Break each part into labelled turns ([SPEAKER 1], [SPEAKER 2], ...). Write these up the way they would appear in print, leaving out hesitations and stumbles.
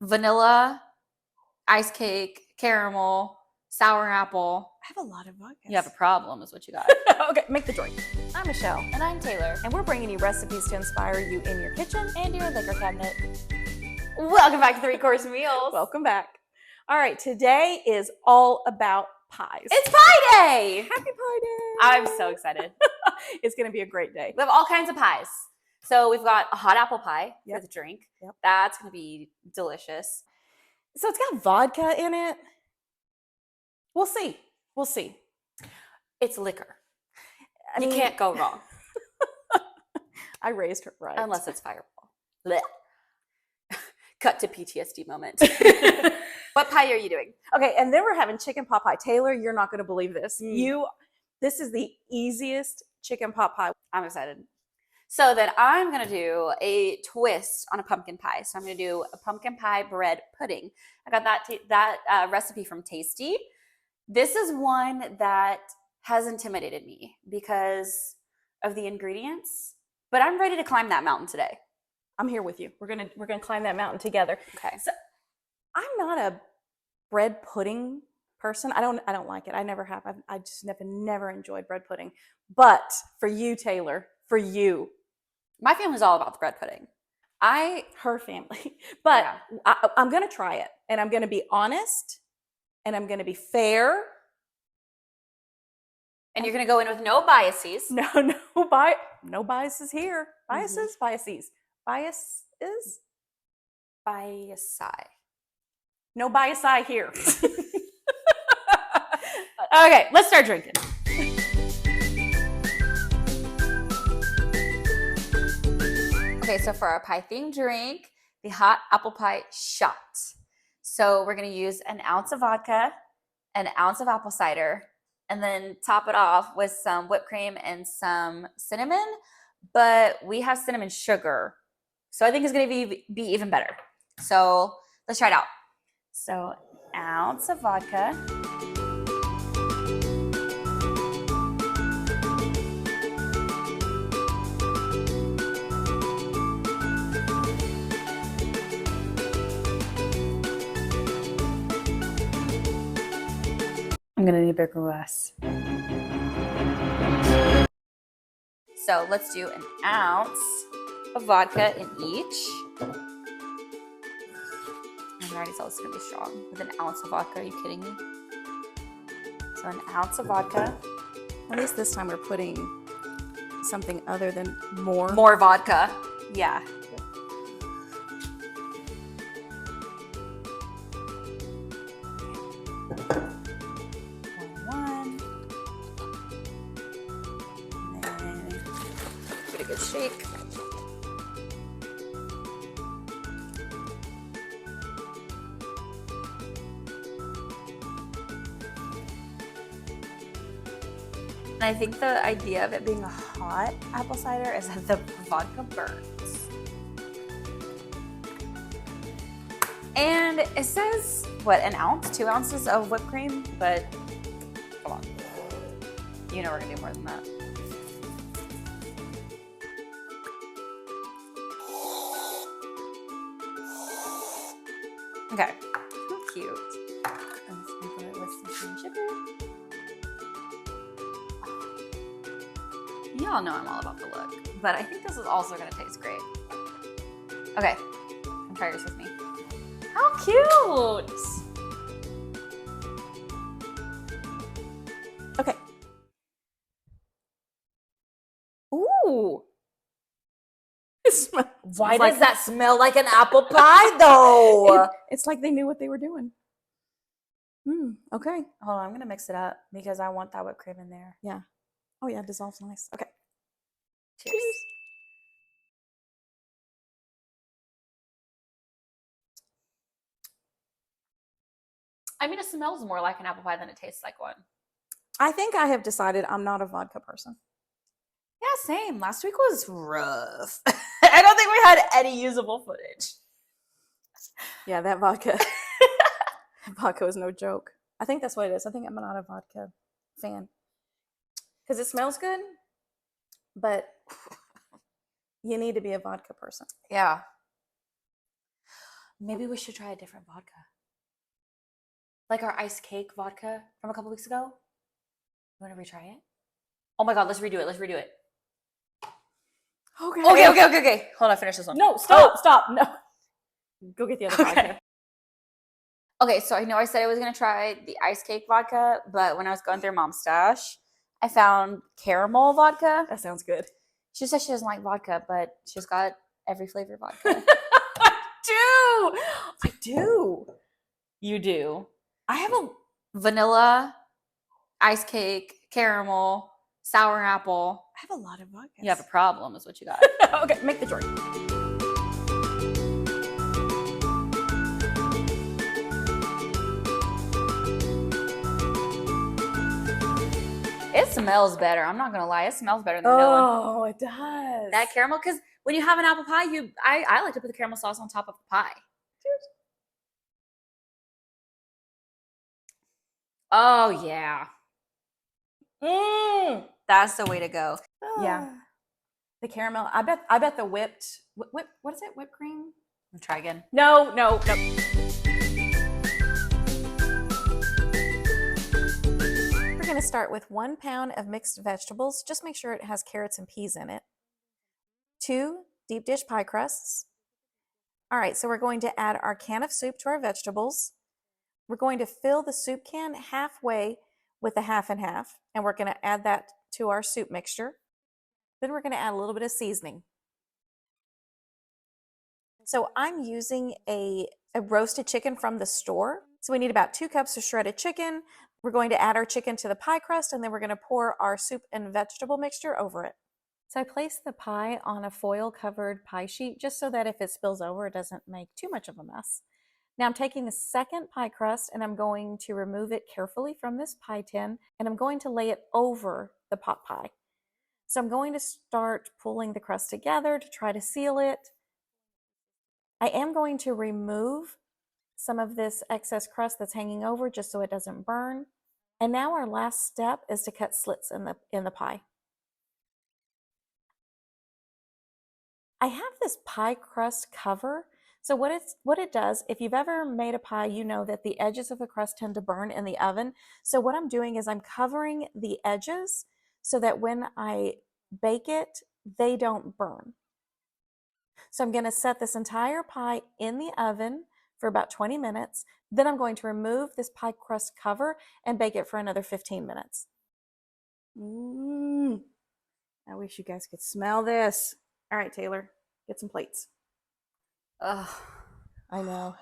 [SPEAKER 1] vanilla, ice cake, caramel, sour apple.
[SPEAKER 2] I have a lot of vodkas.
[SPEAKER 1] You have a problem is what you got.
[SPEAKER 2] Okay, make the drink. I'm Michelle,
[SPEAKER 1] And I'm Taylor.
[SPEAKER 2] and we're bringing you recipes to inspire you in your kitchen.
[SPEAKER 1] And your liquor cabinet. Welcome back to Three Course Meals.
[SPEAKER 2] Welcome back. All right, today is all about pies.
[SPEAKER 1] It's Pie Day!
[SPEAKER 2] Happy Pie Day!
[SPEAKER 1] I'm so excited.
[SPEAKER 2] It's going to be a great day.
[SPEAKER 1] We have all kinds of pies. So we've got a hot apple pie
[SPEAKER 2] Yep.
[SPEAKER 1] with a drink.
[SPEAKER 2] Yep.
[SPEAKER 1] That's going to be delicious.
[SPEAKER 2] So it's got vodka in it. We'll see. We'll see.
[SPEAKER 1] It's liquor.
[SPEAKER 2] I
[SPEAKER 1] You can't go wrong.
[SPEAKER 2] I raised her right.
[SPEAKER 1] Unless it's Fireball. Blech. Cut to PTSD moment. What pie are you doing?
[SPEAKER 2] Okay, and then we're having chicken pot pie. Taylor, you're not going to believe this.
[SPEAKER 1] Mm.
[SPEAKER 2] This is the easiest chicken pot pie.
[SPEAKER 1] I'm excited. So then I'm going to do a twist on a pumpkin pie. So I'm going to do a pumpkin pie bread pudding. I got that recipe from Tasty. This is one that has intimidated me because of the ingredients, but I'm ready to climb that mountain today.
[SPEAKER 2] I'm here with you. We're gonna climb that mountain together.
[SPEAKER 1] Okay.
[SPEAKER 2] So I'm not a bread pudding person. I don't like it. I never have. I just never enjoyed bread pudding. But for you, Taylor, for you,
[SPEAKER 1] My family's all about the bread pudding.
[SPEAKER 2] her family. But
[SPEAKER 1] Yeah.
[SPEAKER 2] I'm gonna try it, and I'm gonna be honest, and I'm gonna be fair.
[SPEAKER 1] And you're going to go in with no biases.
[SPEAKER 2] No biases here. Biases.
[SPEAKER 1] Biasi.
[SPEAKER 2] No bias here.
[SPEAKER 1] Okay, let's start drinking. Okay, so for our pie themed drink, the hot apple pie shot. So we're going to use an ounce of vodka, an ounce of apple cider, and then top it off with some whipped cream and some cinnamon. But we have cinnamon sugar, so I think it's going to be even better. So let's try it out. So ounce of vodka. I'm gonna need a bigger glass. So let's do an ounce of vodka in each. I already saw this is gonna be strong. With an ounce of vodka, are you kidding me? So an ounce of vodka.
[SPEAKER 2] At least this time we're putting something other than more.
[SPEAKER 1] More vodka. Yeah. One. And then give it a good shake. And I think the idea of it being a hot apple cider is that the vodka burns. And it says, what, an ounce, 2 ounces of whipped cream? But come on. You know we're gonna do more than that. Okay, how cute. I'm just gonna put it with some sugar. Y'all know I'm all about the look, but I think this is also gonna taste great. Okay, come try yours with me. How cute!
[SPEAKER 2] Okay. Ooh.
[SPEAKER 1] Why does that smell like an apple pie though?
[SPEAKER 2] It's like they knew what they were doing. Okay.
[SPEAKER 1] Hold on, I'm gonna mix it up because I want that whipped cream in there.
[SPEAKER 2] Yeah. Oh yeah, it dissolves nice. Okay.
[SPEAKER 1] Cheers. I mean, it smells more like an apple pie than it tastes like one.
[SPEAKER 2] I think I have decided I'm not a vodka person.
[SPEAKER 1] Yeah, same. Last week was rough. I don't think we had any usable footage.
[SPEAKER 2] Yeah, that vodka. Vodka was no joke. I think that's what it is. I think I'm not a vodka fan. Because it smells good, but you need to be a vodka person.
[SPEAKER 1] Yeah. Maybe we should try a different vodka. Like our iced cake vodka from a couple weeks ago. You want to retry it? Oh my God, let's redo it. Let's redo it. Okay. Hold on, finish this one.
[SPEAKER 2] No, stop. No. Go get the other vodka.
[SPEAKER 1] Okay, so I know I said I was going to try the iced cake vodka, but when I was going through Mom's stash, I found caramel vodka.
[SPEAKER 2] That sounds good.
[SPEAKER 1] She says she doesn't like vodka, but she's got every flavor vodka.
[SPEAKER 2] I do.
[SPEAKER 1] You do.
[SPEAKER 2] I have a
[SPEAKER 1] Vanilla, ice cake, caramel, sour apple.
[SPEAKER 2] I have a lot of vodkas.
[SPEAKER 1] You have a problem is what you got.
[SPEAKER 2] Okay, make the drink.
[SPEAKER 1] It smells better. I'm not going to lie. It smells better than the new one.
[SPEAKER 2] Oh, it does.
[SPEAKER 1] That caramel, because when you have an apple pie, I like to put the caramel sauce on top of the pie.
[SPEAKER 2] Cheers.
[SPEAKER 1] Oh, yeah. That's the way to go.
[SPEAKER 2] Yeah. The caramel. I bet the whipped what is it? Whipped cream?
[SPEAKER 1] I'll try again.
[SPEAKER 2] No. We're going to start with 1 pound of mixed vegetables. Just make sure it has carrots and peas in it. 2 deep dish pie crusts. All right, so we're going to add our can of soup to our vegetables. We're going to fill the soup can halfway with a half and half, and we're going to add that to our soup mixture. Then we're going to add a little bit of seasoning. So I'm using a roasted chicken from the store. So we need about 2 cups of shredded chicken. We're going to add our chicken to the pie crust, and then we're going to pour our soup and vegetable mixture over it. So I placed the pie on a foil covered pie sheet just so that if it spills over, it doesn't make too much of a mess. Now I'm taking the second pie crust and I'm going to remove it carefully from this pie tin, and I'm going to lay it over the pot pie. So I'm going to start pulling the crust together to try to seal it. I am going to remove some of this excess crust that's hanging over just so it doesn't burn. And now our last step is to cut slits in the pie. I have this pie crust cover. So what it does, if you've ever made a pie, you know that the edges of the crust tend to burn in the oven. So what I'm doing is I'm covering the edges so that when I bake it, they don't burn. So I'm going to set this entire pie in the oven for about 20 minutes. Then I'm going to remove this pie crust cover and bake it for another 15 minutes. I wish you guys could smell this. All right, Taylor, get some plates.
[SPEAKER 1] Ugh.
[SPEAKER 2] I know.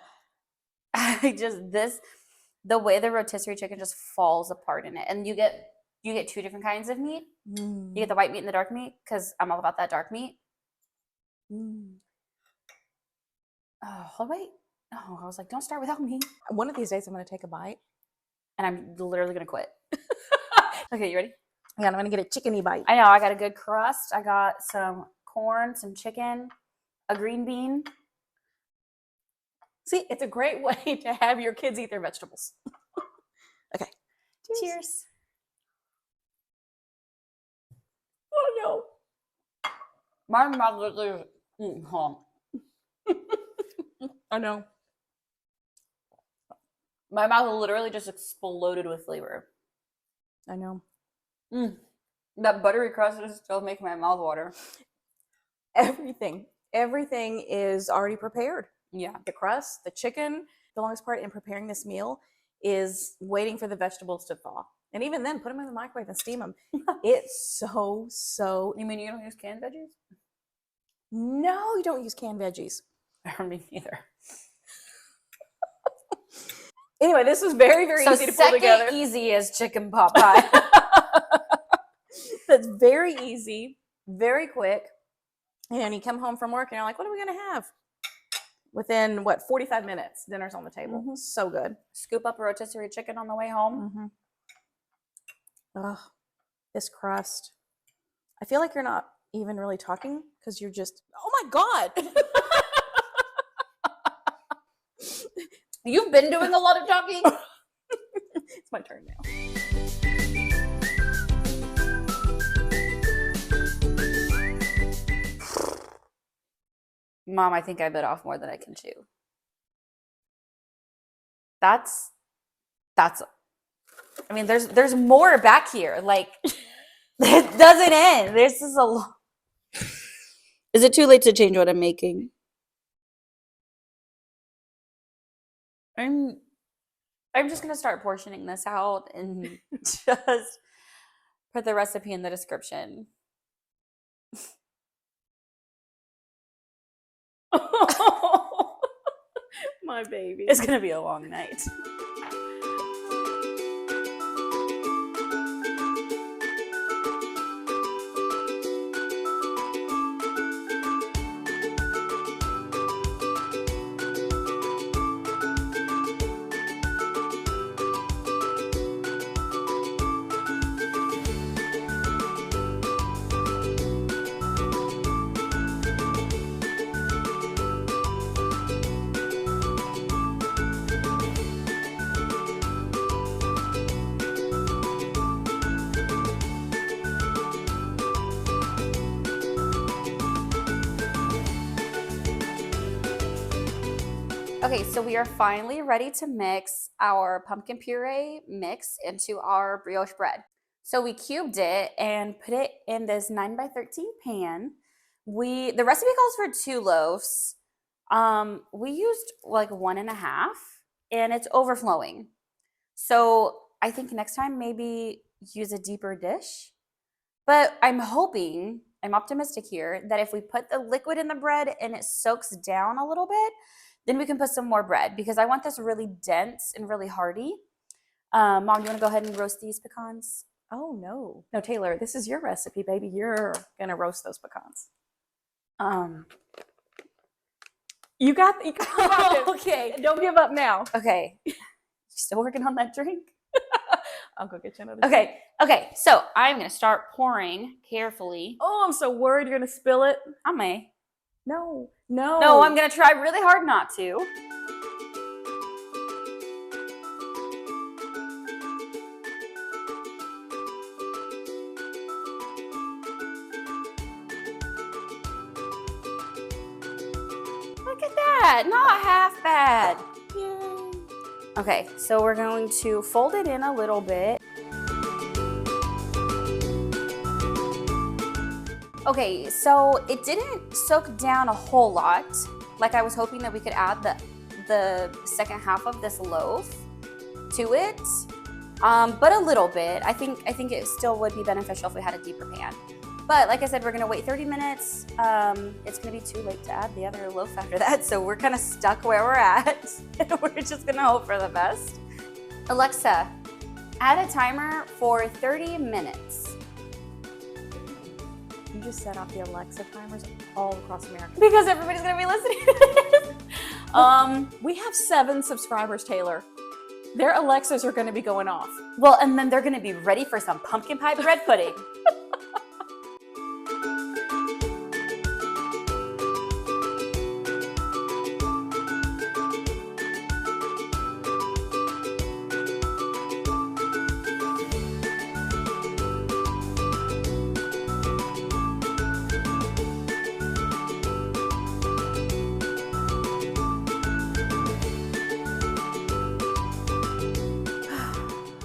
[SPEAKER 1] The way the rotisserie chicken just falls apart in it. And you get 2 different kinds of meat. You get the white meat and the dark meat, because I'm all about that dark meat. Oh, wait. Oh, I was like, don't start without me.
[SPEAKER 2] One of these days I'm going to take a bite.
[SPEAKER 1] And I'm literally going to quit. Okay, you ready?
[SPEAKER 2] Yeah, I'm going to get a chickeny bite.
[SPEAKER 1] I know. I got a good crust. I got some corn, some chicken, a green bean.
[SPEAKER 2] See, it's a great way to have your kids eat their vegetables. Okay.
[SPEAKER 1] Cheers.
[SPEAKER 2] Oh, no.
[SPEAKER 1] My mouth literally... hold on.
[SPEAKER 2] I know.
[SPEAKER 1] My mouth literally just exploded with flavor.
[SPEAKER 2] I know.
[SPEAKER 1] That buttery crust is still making my mouth water.
[SPEAKER 2] Everything is already prepared.
[SPEAKER 1] Yeah.
[SPEAKER 2] The crust, the chicken. The longest part in preparing this meal is waiting for the vegetables to thaw. And even then, put them in the microwave and steam them. It's so...
[SPEAKER 1] You mean you don't use canned veggies?
[SPEAKER 2] No, you don't use canned veggies.
[SPEAKER 1] I mean, neither.
[SPEAKER 2] Anyway, this was very, very easy to pull together.
[SPEAKER 1] So easy as chicken pot pie.
[SPEAKER 2] That's very easy, very quick. And you come home from work and you're like, what are we going to have? Within, 45 minutes, dinner's on the table. So good.
[SPEAKER 1] Scoop up a rotisserie chicken on the way home.
[SPEAKER 2] Ugh, this crust. I feel like you're not even really talking because you're just, oh my God.
[SPEAKER 1] You've been doing a lot of talking.
[SPEAKER 2] It's my turn now.
[SPEAKER 1] Mom, I think I bit off more than I can chew. That's I mean, there's more back here. Like it doesn't end. This is a lot. Is it too late to change what I'm making? I'm just gonna start portioning this out and just put the recipe in the description.
[SPEAKER 2] My baby.
[SPEAKER 1] It's gonna be a long night. Okay, so we are finally ready to mix our pumpkin puree mix into our brioche bread. So we cubed it and put it in this 9x13 pan. The recipe calls for 2 loaves. We used like 1.5, and it's overflowing. So I think next time maybe use a deeper dish. But I'm optimistic here that if we put the liquid in the bread and it soaks down a little bit, then we can put some more bread because I want this really dense and really hearty. Mom, you want to go ahead and roast these pecans?
[SPEAKER 2] Oh, no. No, Taylor, this is your recipe, baby. You're going to roast those pecans. You got it.
[SPEAKER 1] Okay.
[SPEAKER 2] Don't give up now.
[SPEAKER 1] Okay. You still working on that drink?
[SPEAKER 2] I'll go get you another
[SPEAKER 1] Okay.
[SPEAKER 2] drink.
[SPEAKER 1] Okay. So I'm going to start pouring carefully.
[SPEAKER 2] Oh, I'm so worried you're going to spill it.
[SPEAKER 1] I may.
[SPEAKER 2] No.
[SPEAKER 1] No, I'm going to try really hard not to. Look at that. Not half bad.
[SPEAKER 2] Yay.
[SPEAKER 1] Okay, so we're going to fold it in a little bit. Okay, so it didn't soak down a whole lot. Like I was hoping that we could add the second half of this loaf to it, but a little bit. I think it still would be beneficial if we had a deeper pan. But like I said, we're gonna wait 30 minutes. It's gonna be too late to add the other loaf after that, so we're kind of stuck where we're at. We're just gonna hope for the best. Alexa, add a timer for 30 minutes.
[SPEAKER 2] You just set off the Alexa timers all across America.
[SPEAKER 1] Because everybody's gonna be listening to this.
[SPEAKER 2] We have 7 subscribers, Taylor. Their Alexas are going to be going off.
[SPEAKER 1] Well, and then they're gonna be ready for some pumpkin pie bread pudding.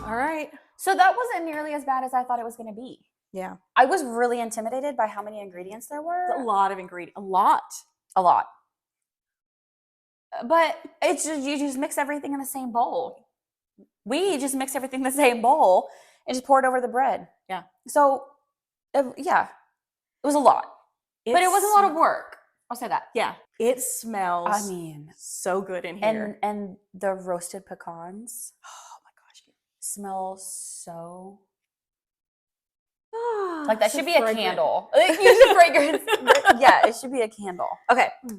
[SPEAKER 2] All right.
[SPEAKER 1] So that wasn't nearly as bad as I thought it was gonna be.
[SPEAKER 2] Yeah.
[SPEAKER 1] I was really intimidated by how many ingredients there were.
[SPEAKER 2] A lot of ingredients. A lot.
[SPEAKER 1] A lot. But it's just, you just mix everything in the same bowl. We just mix everything in the same bowl and just pour it over the bread.
[SPEAKER 2] Yeah.
[SPEAKER 1] So, yeah, it was a lot. But it was a lot of work. I'll say that.
[SPEAKER 2] Yeah. It smells
[SPEAKER 1] I mean,
[SPEAKER 2] so good in here.
[SPEAKER 1] and the roasted pecans
[SPEAKER 2] Oh my gosh.
[SPEAKER 1] smell so
[SPEAKER 2] Ah,
[SPEAKER 1] like that
[SPEAKER 2] so
[SPEAKER 1] should be a
[SPEAKER 2] fragrant.
[SPEAKER 1] candle. Use a fragrance. Yeah, it should be a candle. Okay. So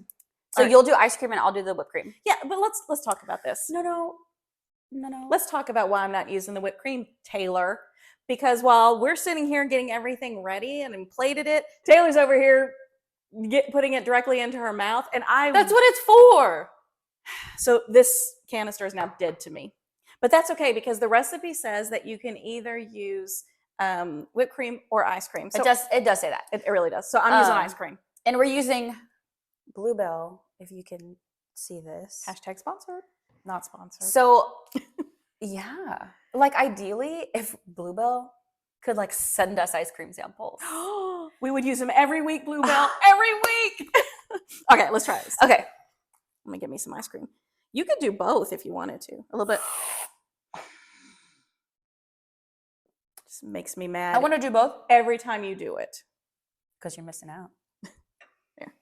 [SPEAKER 2] All right.
[SPEAKER 1] you'll do ice cream and I'll do the whipped cream.
[SPEAKER 2] Yeah, but let's talk about this.
[SPEAKER 1] No.
[SPEAKER 2] Let's talk about why I'm not using the whipped cream, Taylor. Because while we're sitting here getting everything ready and plated it, Taylor's over here putting it directly into her mouth, and
[SPEAKER 1] That's what it's for.
[SPEAKER 2] So this canister is now dead to me. But that's okay because the recipe says that you can either use whipped cream or ice cream. So
[SPEAKER 1] It does say that.
[SPEAKER 2] it really does. So I'm using ice cream.
[SPEAKER 1] And we're using Bluebell, if you can see this.
[SPEAKER 2] Hashtag sponsored. Not sponsored.
[SPEAKER 1] So, yeah. Like, ideally, if Bluebell could, like, send us ice cream samples.
[SPEAKER 2] We would use them every week, Bluebell. Every week! Okay, let's try this.
[SPEAKER 1] Okay.
[SPEAKER 2] Let me get me some ice cream. You could do both if you wanted to. A little bit. Just makes me mad.
[SPEAKER 1] I want to do both.
[SPEAKER 2] Every time you do it.
[SPEAKER 1] Because you're missing out.
[SPEAKER 2] Here.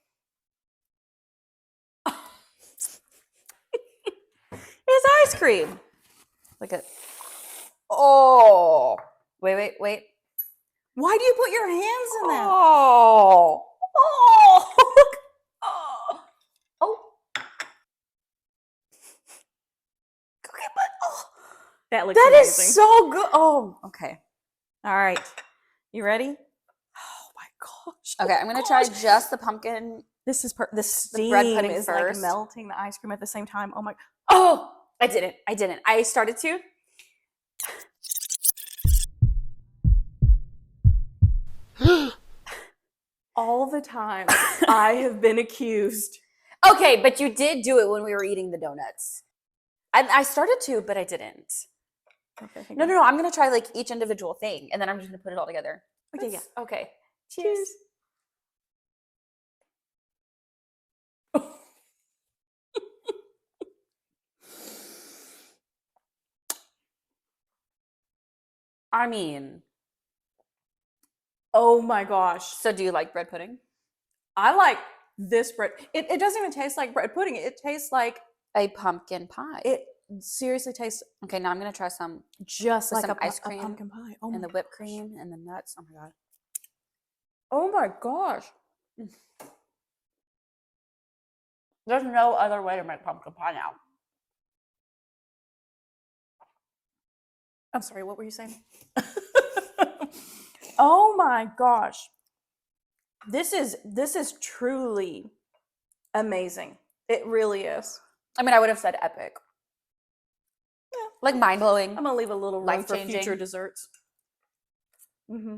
[SPEAKER 2] It's ice cream.
[SPEAKER 1] Look at. Oh. Wait.
[SPEAKER 2] Why do you put your hands in that?
[SPEAKER 1] Oh.
[SPEAKER 2] That looks
[SPEAKER 1] That
[SPEAKER 2] amazing.
[SPEAKER 1] is so good. Oh, okay.
[SPEAKER 2] All right. You ready? Oh my gosh.
[SPEAKER 1] Okay, I'm gonna try just the pumpkin.
[SPEAKER 2] This is the steam
[SPEAKER 1] bread pudding
[SPEAKER 2] is
[SPEAKER 1] first.
[SPEAKER 2] like melting the ice cream at the same time. Oh my.
[SPEAKER 1] Oh, I didn't. I started to.
[SPEAKER 2] All the time I have been accused.
[SPEAKER 1] Okay, but you did do it when we were eating the donuts. I started to, but I didn't.
[SPEAKER 2] Okay.
[SPEAKER 1] No. I'm gonna try like each individual thing, and then I'm just gonna put it all together.
[SPEAKER 2] Okay, yeah.
[SPEAKER 1] Okay.
[SPEAKER 2] Cheers.
[SPEAKER 1] I mean,
[SPEAKER 2] Oh my gosh.
[SPEAKER 1] so do you like bread pudding?
[SPEAKER 2] I like this bread. It doesn't even taste like bread pudding. It tastes like
[SPEAKER 1] A pumpkin pie.
[SPEAKER 2] it seriously tastes
[SPEAKER 1] Okay, now I'm gonna try some
[SPEAKER 2] just
[SPEAKER 1] with
[SPEAKER 2] like
[SPEAKER 1] some
[SPEAKER 2] a
[SPEAKER 1] ice cream
[SPEAKER 2] pumpkin pie. Oh
[SPEAKER 1] and
[SPEAKER 2] my
[SPEAKER 1] the whipped
[SPEAKER 2] gosh.
[SPEAKER 1] cream and the nuts. Oh my god.
[SPEAKER 2] Oh my gosh.
[SPEAKER 1] There's no other way to make pumpkin pie now.
[SPEAKER 2] I'm sorry, what were you saying? Oh my gosh. This is truly amazing. It really is.
[SPEAKER 1] I mean, I would have said epic.
[SPEAKER 2] Yeah.
[SPEAKER 1] Like mind blowing.
[SPEAKER 2] I'm gonna leave a little room for
[SPEAKER 1] Life-changing.
[SPEAKER 2] future desserts. Mm-hmm.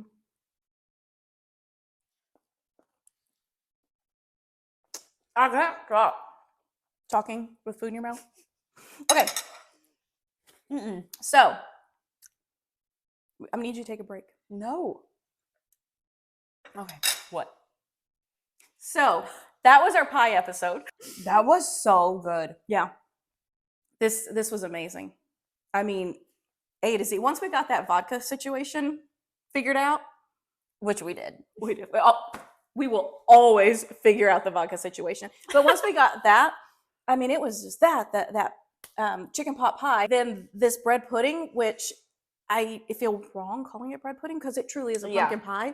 [SPEAKER 1] I can't stop.
[SPEAKER 2] Talking with food in your mouth. Okay,
[SPEAKER 1] Mm-mm.
[SPEAKER 2] so I'm gonna need you to take a break.
[SPEAKER 1] No. Okay. What?
[SPEAKER 2] So that was our pie episode.
[SPEAKER 1] That was so good.
[SPEAKER 2] Yeah. This was amazing. I mean, A to Z. Once we got that vodka situation figured out,
[SPEAKER 1] Which we did.
[SPEAKER 2] we did. We will always figure out the vodka situation. But once we got that, I mean, it was just that chicken pot pie. Then this bread pudding, which I feel wrong calling it bread pudding because it truly is a
[SPEAKER 1] Yeah.
[SPEAKER 2] pumpkin pie.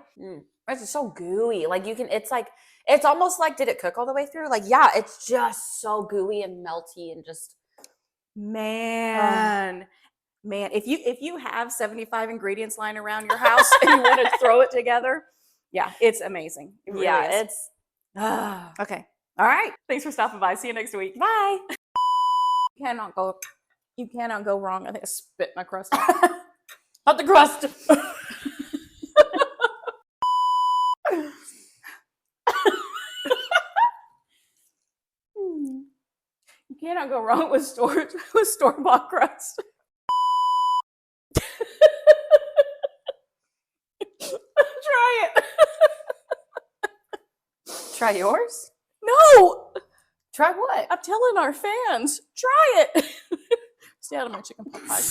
[SPEAKER 1] It's so gooey. Like you can, it's almost like, did it cook all the way through? Like, yeah, it's just so gooey and melty and just.
[SPEAKER 2] Man, if you have 75 ingredients lying around your house and you want to throw it together, yeah, it's amazing. It really is.
[SPEAKER 1] It's.
[SPEAKER 2] Okay. All right. Thanks for stopping by. See you next week.
[SPEAKER 1] Bye.
[SPEAKER 2] You cannot go wrong. I think I spit my crust out.
[SPEAKER 1] Not the crust.
[SPEAKER 2] You cannot go wrong with store-bought crust. Try it.
[SPEAKER 1] Try yours?
[SPEAKER 2] No.
[SPEAKER 1] Try what?
[SPEAKER 2] I'm telling our fans. Try it. Stay out of my chicken pot pie.